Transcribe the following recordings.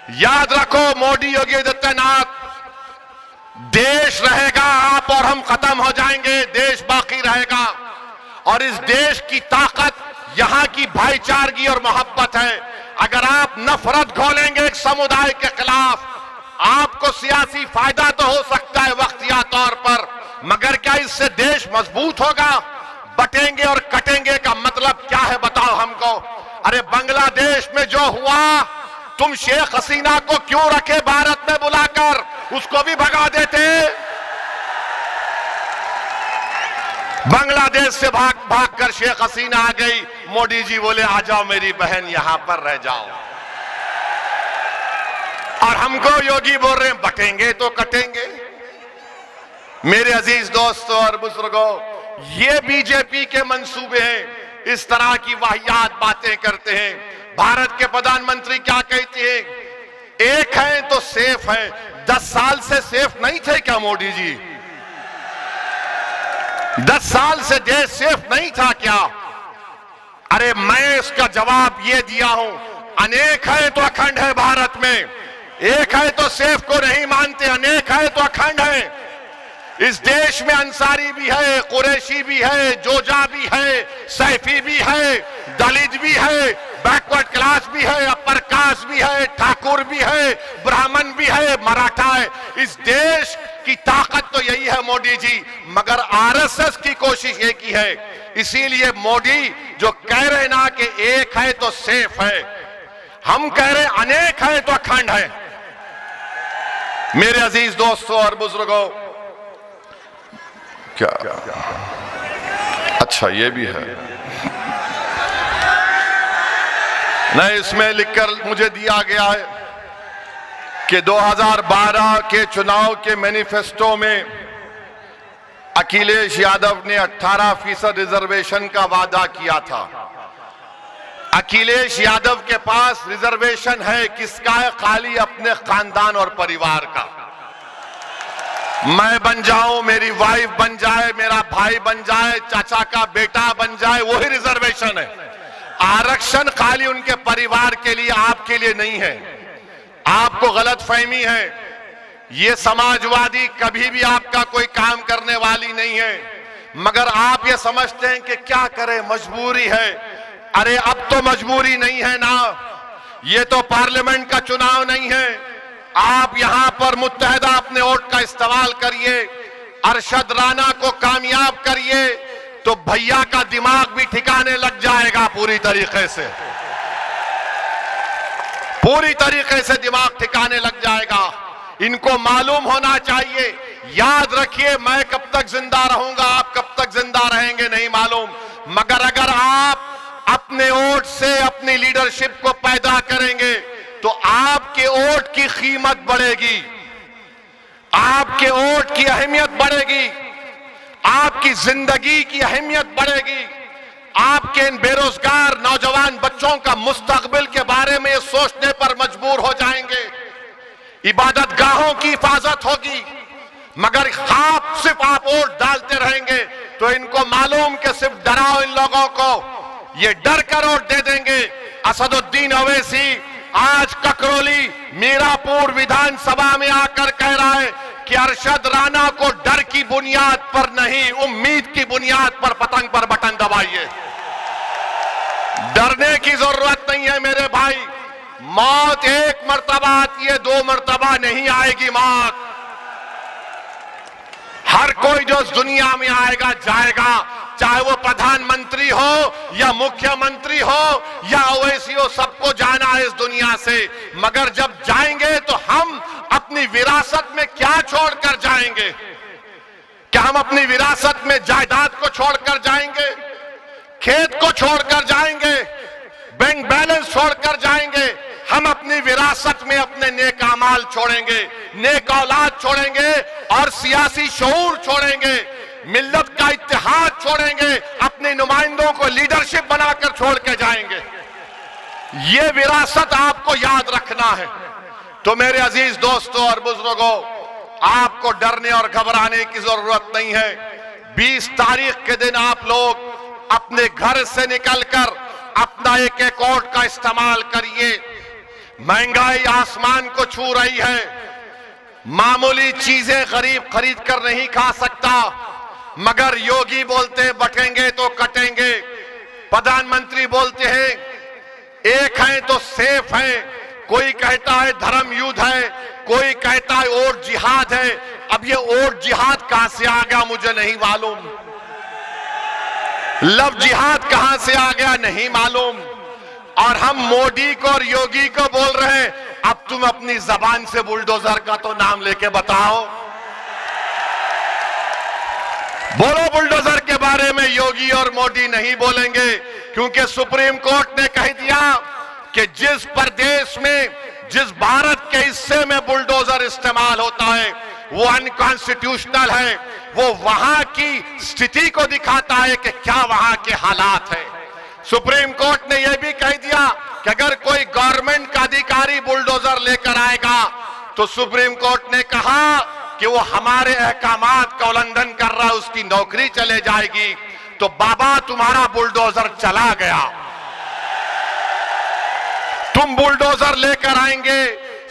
याद रखो मोदी योगी आदित्यनाथ, देश रहेगा, आप और हम खत्म हो जाएंगे, देश बाकी रहेगा। और इस देश की ताकत यहां की भाईचारगी और मोहब्बत है। अगर आप नफरत घोलेंगे एक समुदाय के खिलाफ, आपको सियासी फायदा तो हो सकता है वक्तिया तौर पर, मगर क्या इससे देश मजबूत होगा? बटेंगे और कटेंगे का मतलब क्या है बताओ हमको। अरे बांग्लादेश में जो हुआ, तुम शेख हसीना को क्यों रखे भारत में बुलाकर, उसको भी भगा देते। बांग्लादेश से भाग कर शेख हसीना आ गई, मोदी जी बोले आ जाओ मेरी बहन यहां पर रह जाओ। और हमको योगी बोल रहे हैं बटेंगे तो कटेंगे। मेरे अजीज दोस्तों और बुजुर्गों, ये बीजेपी के मंसूबे हैं, इस तरह की वाहियात बातें करते हैं। भारत के प्रधानमंत्री क्या कहते हैं? एक है तो सेफ है। 10 साल से सेफ नहीं थे क्या मोदी जी? 10 साल से देश सेफ नहीं था क्या? अरे मैं इसका जवाब ये दिया हूं, अनेक है तो अखंड है भारत में। एक है तो सेफ को नहीं मानते, अनेक है तो अखंड है। इस देश में अंसारी भी है, कुरैशी भी है, जोजा भी है, सैफी भी है, दलित भी है, बैकवर्ड क्लास भी है, अपर कास्ट भी है, ठाकुर भी है, ब्राह्मण भी है, मराठा है। इस देश की ताकत तो यही है मोदी जी, मगर आरएसएस की कोशिश एक ही है। इसीलिए मोदी जो कह रहे ना कि एक है तो सेफ है, हम कह रहे अनेक है तो अखंड है। मेरे अजीज दोस्तों और बुजुर्गों, क्या अच्छा ये भी है नहीं, इसमें लिखकर मुझे दिया गया है कि 2012 के चुनाव के मैनिफेस्टो में अखिलेश यादव ने 18% रिजर्वेशन का वादा किया था। अखिलेश यादव के पास रिजर्वेशन है किसका है? खाली अपने खानदान और परिवार का। मैं बन जाऊं, मेरी वाइफ बन जाए, मेरा भाई बन जाए, चाचा का बेटा बन जाए, वही रिजर्वेशन है। आरक्षण खाली उनके परिवार के लिए, आपके लिए नहीं है। आपको गलतफहमी है, ये समाजवादी कभी भी आपका कोई काम करने वाली नहीं है, मगर आप ये समझते हैं कि क्या करें, मजबूरी है। अरे अब तो मजबूरी नहीं है ना, ये तो पार्लियामेंट का चुनाव नहीं है। आप यहां पर मुत्तहदा अपने वोट का इस्तेमाल करिए, अरशद राणा को कामयाब करिए, तो भैया का दिमाग भी ठिकाने लग जाएगा पूरी तरीके से, पूरी तरीके से दिमाग ठिकाने लग जाएगा। इनको मालूम होना चाहिए। याद रखिए, मैं कब तक जिंदा रहूंगा, आप कब तक जिंदा रहेंगे नहीं मालूम, मगर अगर आप अपने वोट से अपनी लीडरशिप को पैदा करेंगे तो आपके वोट की कीमत बढ़ेगी, आपके वोट की अहमियत बढ़ेगी, आपकी जिंदगी की अहमियत बढ़ेगी। आपके इन बेरोजगार नौजवान बच्चों का मुस्तकबिल के बारे में सोचने पर मजबूर हो जाएंगे। इबादत गाहों की हिफाजत होगी, मगर सिर्फ आप वोट डालते रहेंगे तो इनको मालूम कि सिर्फ डराओ इन लोगों को, ये डर कर वोट दे देंगे। असदुद्दीन ओवैसी आज ककरौली मीरापुर विधानसभा में आकर कह रहा है कि अरशद राणा को डर की बुनियाद पर नहीं, उम्मीद की बुनियाद पर पतंग पर बटन दबाइए। डरने की जरूरत नहीं है मेरे भाई। मौत एक मर्तबा आती है, 2 मर्तबा नहीं आएगी मौत। हर कोई जो इस दुनिया में आएगा जाएगा, चाहे वो प्रधानमंत्री हो या मुख्यमंत्री हो या ओवैसी हो, सबको जाना है इस दुनिया से। मगर जब जाएंगे तो हम अपनी विरासत में क्या छोड़कर जाएंगे? क्या हम अपनी विरासत में जायदाद को छोड़कर जाएंगे, खेत को छोड़कर जाएंगे, बैंक बैलेंस छोड़कर जाएंगे? हम अपनी विरासत में अपने नेक अमाल छोड़ेंगे, नेक औलाद छोड़ेंगे और सियासी शऊर छोड़ेंगे, मिल्लत का इत्तेहाद छोड़ेंगे, अपने नुमाइंदों को लीडरशिप बनाकर छोड़ के जाएंगे। ये विरासत आपको याद रखना है। तो मेरे अजीज दोस्तों और बुजुर्गों, आपको डरने और घबराने की जरूरत नहीं है। 20 तारीख के दिन आप लोग अपने घर से निकलकर अपना एक वोट का इस्तेमाल करिए। महंगाई आसमान को छू रही है। मामूली चीजें गरीब खरीद कर नहीं खा सकता, मगर योगी बोलते बटेंगे तो कटेंगे। प्रधानमंत्री बोलते हैं एक है तो सेफ है, कोई कहता है धर्म युद्ध है, कोई कहता है और जिहाद है। अब ये और जिहाद कहां से आ गया मुझे नहीं मालूम, लव जिहाद कहां से आ गया नहीं मालूम। और हम मोदी को और योगी को बोल रहे हैं अब तुम अपनी जबान से बुलडोजर का तो नाम लेके बताओ, बोलो बुलडोजर के बारे में। योगी और मोदी नहीं बोलेंगे, क्योंकि सुप्रीम कोर्ट ने कह दिया कि जिस प्रदेश में, जिस भारत के हिस्से में बुलडोजर इस्तेमाल होता है वो अनकॉन्स्टिट्यूशनल है। वो वहां की स्थिति को दिखाता है कि क्या वहां के हालात है। सुप्रीम कोर्ट ने यह भी कह दिया कि अगर कोई गवर्नमेंट का अधिकारी बुलडोजर लेकर आएगा तो सुप्रीम कोर्ट ने कहा कि वो हमारे अहकामात का उल्लंघन कर रहा है, उसकी नौकरी चले जाएगी। तो बाबा तुम्हारा बुलडोजर चला गया, तुम बुलडोजर लेकर आएंगे,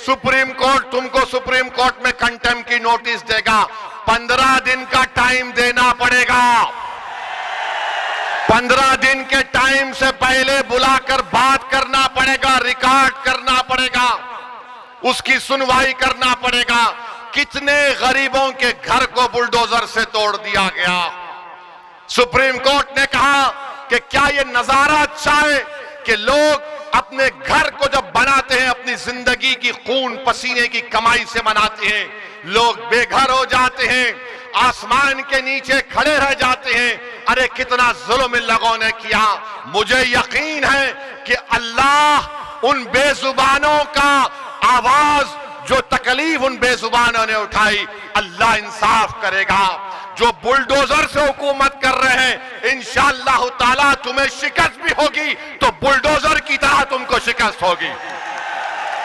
सुप्रीम कोर्ट तुमको सुप्रीम कोर्ट में कंटेम्प्ट की नोटिस देगा। 15 दिन का टाइम देना पड़ेगा, 15 दिन के टाइम से पहले बुलाकर बात करना पड़ेगा, रिकॉर्ड करना पड़ेगा, उसकी सुनवाई करना पड़ेगा। कितने गरीबों के घर को बुलडोजर से तोड़ दिया गया। सुप्रीम कोर्ट ने कहा कि क्या यह नजारा अच्छा है कि लोग अपने घर को जब बनाते हैं अपनी जिंदगी की खून पसीने की कमाई से बनाते हैं, लोग बेघर हो जाते हैं, आसमान के नीचे खड़े रह जाते हैं। अरे कितना जुल्म इन लोगों ने किया। मुझे यकीन है कि अल्लाह उन बेजुबानों का आवाज, जो तकलीफ उन बेजुबानों ने उठाई, अल्लाह इंसाफ करेगा। जो बुलडोजर से हुकूमत कर रहे हैं इंशाअल्लाह ताला तुम्हें शिकस्त भी होगी तो बुलडोजर की तरह तुमको शिकस्त होगी।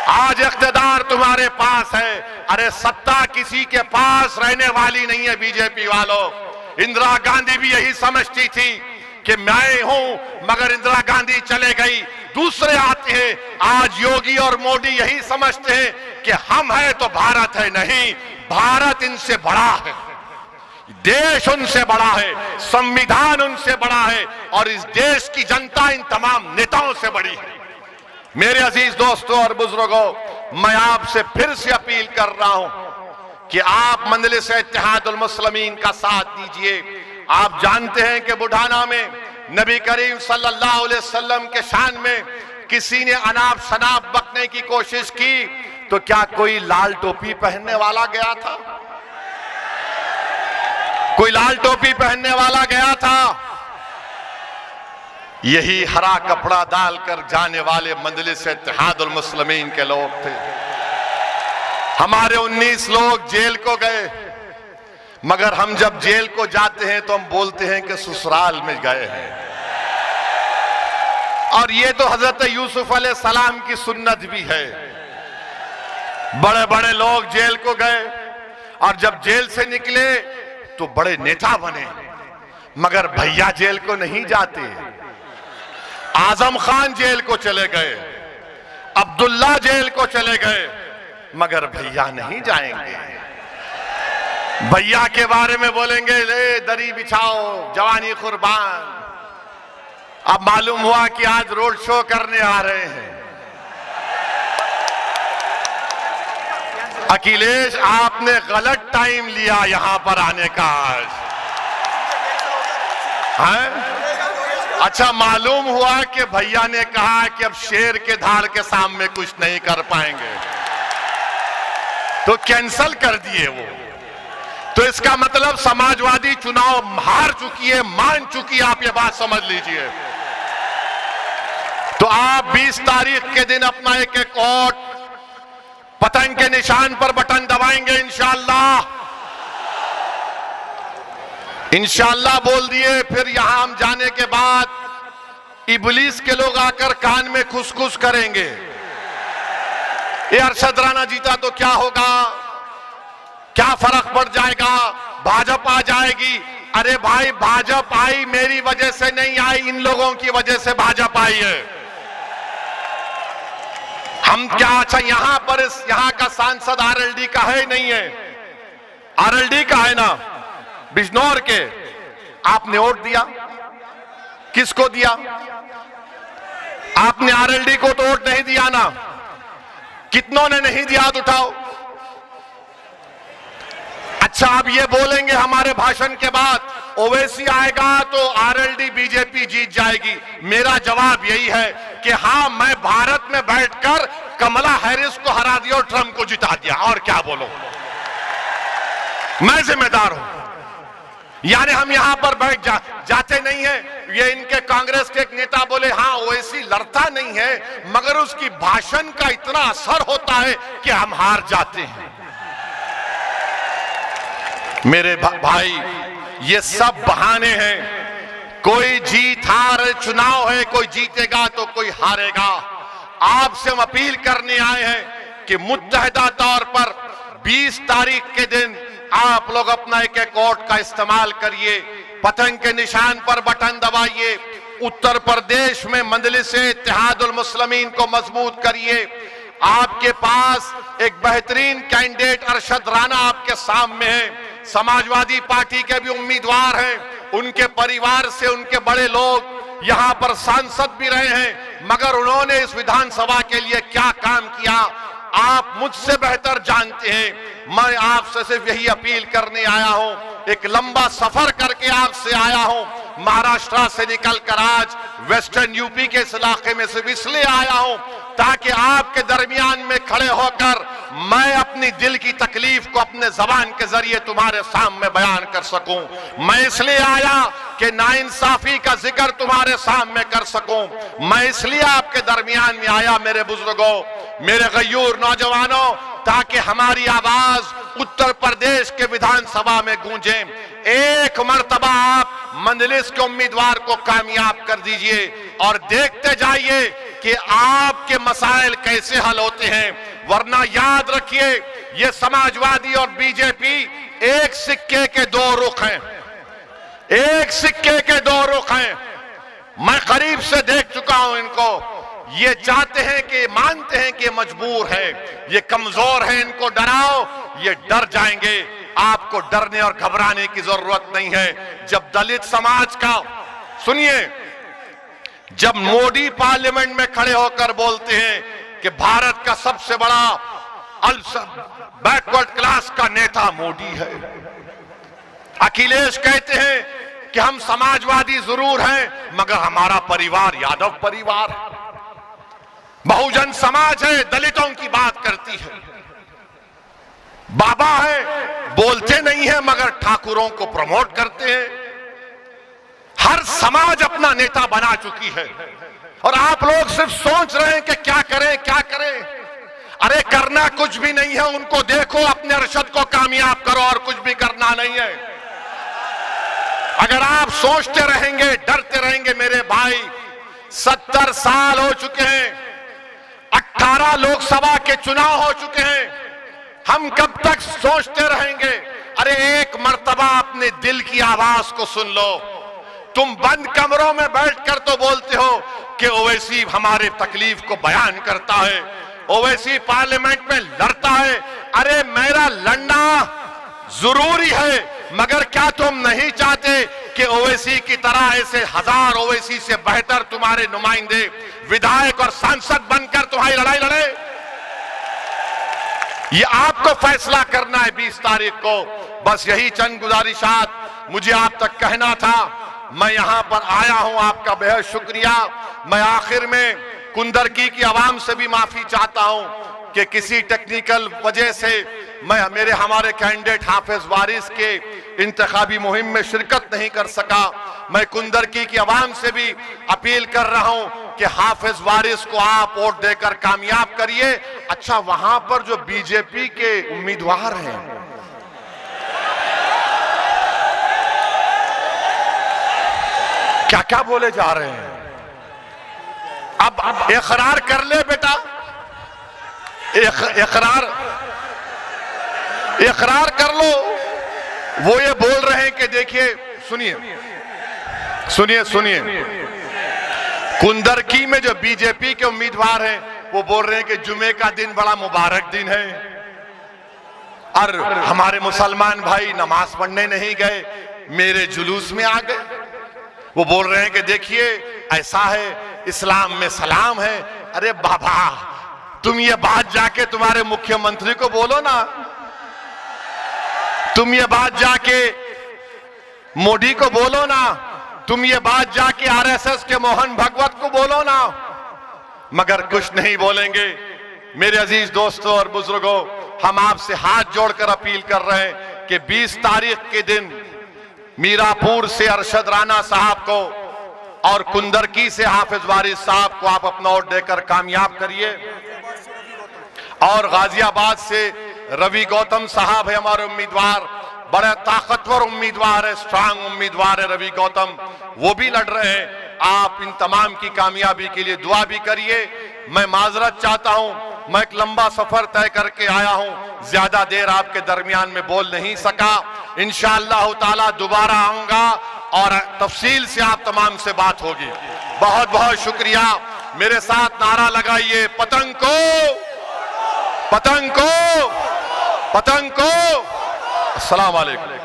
आज इख्तिदार तुम्हारे पास है, अरे सत्ता किसी के पास रहने वाली नहीं है। बीजेपी वालों, इंदिरा गांधी भी यही समझती थी कि मैं हूं, मगर इंदिरा गांधी चले गई, दूसरे आते हैं। आज योगी और मोदी यही समझते हैं कि हम हैं तो भारत है। नहीं, भारत इनसे बड़ा है, देश उनसे बड़ा है, संविधान उनसे बड़ा है और इस देश की जनता इन तमाम नेताओं से बड़ी है। मेरे अजीज दोस्तों और बुजुर्गों, मैं आपसे फिर से अपील कर रहा हूं कि आप मजलिस इत्तेहादुल मुस्लिमीन का साथ दीजिए। आप जानते हैं कि बुढ़ाना में नबी करीम सल्लल्लाहु अलैहि वसल्लम के शान में किसी ने अनाप शनाप बकने की कोशिश की तो क्या कोई लाल टोपी पहनने वाला गया था? कोई लाल टोपी पहनने वाला गया था? यही हरा कपड़ा डालकर जाने वाले मजलिस इत्तेहादुल मुस्लिमीन के लोग थे। हमारे 19 लोग जेल को गए, मगर हम जब जेल को जाते हैं तो हम बोलते हैं कि ससुराल में गए हैं। और ये तो हजरत यूसुफ अलैहिस्सलाम की सुन्नत भी है। बड़े बड़े लोग जेल को गए और जब जेल से निकले तो बड़े नेता बने, मगर भैया जेल को नहीं जाते। आजम खान जेल को चले गए, अब्दुल्ला जेल को चले गए, मगर भैया नहीं जाएंगे। भैया के बारे में बोलेंगे ले दरी बिछाओ जवानी कुर्बान। अब मालूम हुआ कि आज रोड शो करने आ रहे हैं। अखिलेश, आपने गलत टाइम लिया यहां पर आने का आज है? अच्छा, मालूम हुआ कि भैया ने कहा कि अब शेर के धाड़ के सामने कुछ नहीं कर पाएंगे तो कैंसल कर दिए वो। तो इसका मतलब समाजवादी चुनाव हार चुकी है, मान चुकी है। आप ये बात समझ लीजिए। तो आप 20 तारीख के दिन अपना एक एक वोट पतंग के निशान पर बटन दबाएंगे इंशाअल्लाह। इंशाअल्लाह बोल दिए। फिर यहां हम जाने के बाद इबलीस के लोग आकर कान में खुसखुस करेंगे, ये अरशद राणा जीता तो क्या होगा, क्या फर्क पड़ जाएगा, भाजपा आ जाएगी। अरे भाई, भाजपा आई मेरी वजह से नहीं आई, इन लोगों की वजह से भाजपा आई है। हम क्या, अच्छा यहां पर यहां का सांसद आरएलडी का है नहीं है? आरएलडी का है ना, बिजनौर के। आपने वोट दिया, किसको दिया? आपने आरएलडी को तो वोट नहीं दिया ना। कितनों ने नहीं दिया, हाथ उठाओ। अच्छा, आप ये बोलेंगे हमारे भाषण के बाद ओवैसी आएगा तो आरएलडी बीजेपी जीत जाएगी। मेरा जवाब यही है कि हां, मैं भारत में बैठकर कमला हैरिस को हरा दिया और ट्रंप को जिता दिया, और क्या बोलो, मैं जिम्मेदार हूं। यानी हम यहां पर बैठ जाते नहीं है। ये इनके कांग्रेस के एक नेता बोले हां ओवैसी लड़ता नहीं है, मगर उसकी भाषण का इतना असर होता है कि हम हार जाते हैं। मेरे भाई, ये सब बहाने हैं। कोई जीत हार चुनाव है, कोई जीतेगा तो कोई हारेगा। आपसे हम अपील करने आए हैं कि मुत्तहिदा तौर पर 20 तारीख के दिन आप लोग अपना एक एक वोट का इस्तेमाल करिए। पतंग के निशान पर बटन दबाइए। उत्तर प्रदेश में मजलिस-ए इत्तेहादुल मुस्लिमीन को मजबूत करिए। आपके पास एक बेहतरीन कैंडिडेट अरशद राना आपके सामने है। समाजवादी पार्टी के भी उम्मीदवार हैं, उनके परिवार से उनके बड़े लोग यहां पर सांसद भी रहे हैं, मगर उन्होंने इस विधानसभा के लिए क्या काम किया आप मुझसे बेहतर जानते हैं। मैं आपसे सिर्फ यही अपील करने आया हूं, एक लंबा सफर करके आपसे आया हूं। महाराष्ट्र से निकलकर आज वेस्टर्न यूपी के इस इलाके में सिर्फ इसलिए आया हूं ताकि आपके दरमियान में खड़े होकर मैं अपनी दिल की तकलीफ को अपने जबान के जरिए तुम्हारे सामने बयान कर सकूं। मैं इसलिए आया कि नाइंसाफी का जिक्र तुम्हारे सामने कर सकूं। मैं इसलिए आपके दरमियान में आया मेरे बुजुर्गों, मेरे गयूर नौजवानों, ताकि हमारी आवाज उत्तर प्रदेश के विधानसभा में गूंजे। एक मर्तबा आप मजलिस के उम्मीदवार को कामयाब कर दीजिए और देखते जाइए कि आपके मसाइल कैसे हल होते हैं। वरना याद रखिए, ये समाजवादी और बीजेपी एक सिक्के के दो रुख हैं, एक सिक्के के दो रुख हैं। मैं करीब से देख चुका हूं इनको। ये चाहते हैं कि मानते हैं कि मजबूर है, ये कमजोर है, इनको डराओ, ये डर जाएंगे। आपको डरने और घबराने की जरूरत नहीं है। जब दलित समाज का, सुनिए, जब मोदी पार्लियामेंट में खड़े होकर बोलते हैं कि भारत का सबसे बड़ा बैकवर्ड क्लास का नेता मोदी है, अखिलेश कहते हैं कि हम समाजवादी जरूर हैं मगर हमारा परिवार यादव परिवार है, बहुजन समाज है, दलितों की बात करती है, बाबा है, बोलते नहीं है मगर ठाकुरों को प्रमोट करते हैं। हर समाज अपना नेता बना चुकी है और आप लोग सिर्फ सोच रहे हैं कि क्या करें क्या करें। अरे करना कुछ भी नहीं है, उनको देखो, अपने अरशद को कामयाब करो, और कुछ भी करना नहीं है। अगर आप सोचते रहेंगे, डरते रहेंगे, मेरे भाई 70 साल हो चुके हैं, 18 लोकसभा के चुनाव हो चुके हैं, हम कब तक सोचते रहेंगे? अरे एक मर्तबा अपने दिल की आवाज को सुन लो। तुम बंद कमरों में बैठकर तो बोलते हो कि ओवैसी हमारे तकलीफ को बयान करता है, ओवैसी पार्लियामेंट में लड़ता है। अरे मेरा लड़ना जरूरी है, मगर क्या तुम नहीं चाहते कि ओवैसी की तरह ऐसे हजार ओवैसी से बेहतर तुम्हारे नुमाइंदे विधायक और सांसद बनकर तुम्हारी लड़ाई लड़े? ये आपको फैसला करना है 20 तारीख को। बस यही चंद गुजारिशात मुझे आप तक कहना था। मैं यहां पर आया हूं, आपका बेहद शुक्रिया। मैं आखिर में कुंदरकी की आवाम से भी माफी चाहता हूं कि किसी टेक्निकल वजह से मैं हमारे कैंडिडेट हाफिज वारिस के इंतखाबी मुहिम में शिरकत नहीं कर सका। मैं कुंदरकी की आवाम से भी अपील कर रहा हूं कि हाफिज वारिस को आप वोट देकर कामयाब करिए। अच्छा, वहां पर जो बीजेपी के उम्मीदवार हैं, क्या क्या बोले जा रहे हैं? अब इकरार कर ले बेटा, इकरार कर लो। वो ये बोल रहे हैं कि देखिए, सुनिए सुनिए सुनिए, कुंदरकी में जो बीजेपी के उम्मीदवार हैं वो बोल रहे हैं कि जुमे का दिन बड़ा मुबारक दिन है और हमारे मुसलमान भाई नमाज पढ़ने नहीं गए, मेरे जुलूस में आ गए। वो बोल रहे हैं कि देखिए ऐसा है, इस्लाम में सलाम है। अरे बाबा, तुम ये बात जाके तुम्हारे मुख्यमंत्री को बोलो ना, तुम ये बात जाके मोदी को बोलो ना, तुम ये बात जाके आरएसएस के मोहन भागवत को बोलो ना, मगर कुछ नहीं बोलेंगे। मेरे अजीज दोस्तों और बुजुर्गों, हम आपसे हाथ जोड़कर अपील कर रहे हैं कि 20 तारीख के दिन मीरापुर से अरशद राणा साहब को और कुंदरकी से हाफिज वारिस साहब को आप अपना वोट देकर कामयाब करिए। और गाजियाबाद से रवि गौतम साहब है हमारे उम्मीदवार, बड़े ताकतवर उम्मीदवार है, स्ट्रांग उम्मीदवार है रवि गौतम, वो भी लड़ रहे हैं। आप इन तमाम की कामयाबी के लिए दुआ भी करिए। मैं माजरत चाहता हूं, मैं एक लंबा सफर तय करके आया हूं, ज्यादा देर आपके दरमियान में बोल नहीं सका। इंशाअल्लाह ताला दोबारा आऊंगा और तफसील से आप तमाम से बात होगी। बहुत बहुत शुक्रिया। मेरे साथ नारा लगाइए, पतंग को, पतंग को, पतंग को। अस्सलाम वालेकुम।